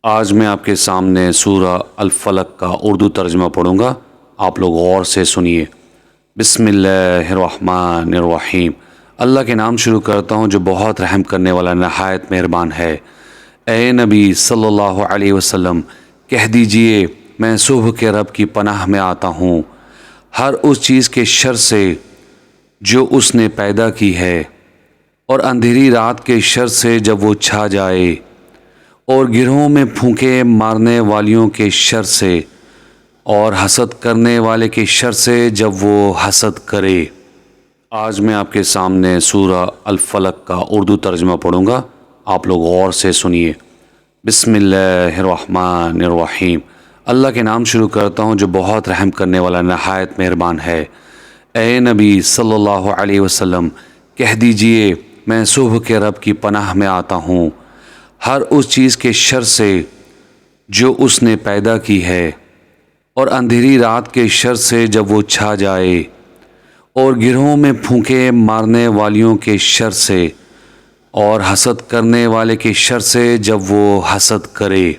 آج میں آپ کے سامنے سورہ الفلق کا اردو ترجمہ پڑھوں گا، آپ لوگ غور سے سنیے۔ بسم اللہ الرحمن الرحیم۔ اللہ کے نام شروع کرتا ہوں جو بہت رحم کرنے والا نہایت مہربان ہے۔ اے نبی صلی اللہ علیہ وسلم کہہ دیجئے میں صبح کے رب کی پناہ میں آتا ہوں ہر اس چیز کے شر سے جو اس نے پیدا کی ہے، اور اندھیری رات کے شر سے جب وہ چھا جائے، اور گروہوں میں پھونکے مارنے والیوں کے شر سے، اور حسد کرنے والے کے شر سے جب وہ حسد کرے۔ آج میں آپ کے سامنے سورہ الفلق کا اردو ترجمہ پڑھوں گا، آپ لوگ غور سے سنیے۔ بسم اللہ الرحمن الرحیم۔ اللہ کے نام شروع کرتا ہوں جو بہت رحم کرنے والا نہایت مہربان ہے۔ اے نبی صلی اللہ علیہ وسلم کہہ دیجئے میں صبح کے رب کی پناہ میں آتا ہوں ہر اس چیز کے شر سے جو اس نے پیدا کی ہے، اور اندھیری رات کے شر سے جب وہ چھا جائے، اور گروہوں میں پھونکے مارنے والیوں کے شر سے، اور حسد کرنے والے کے شر سے جب وہ حسد کرے۔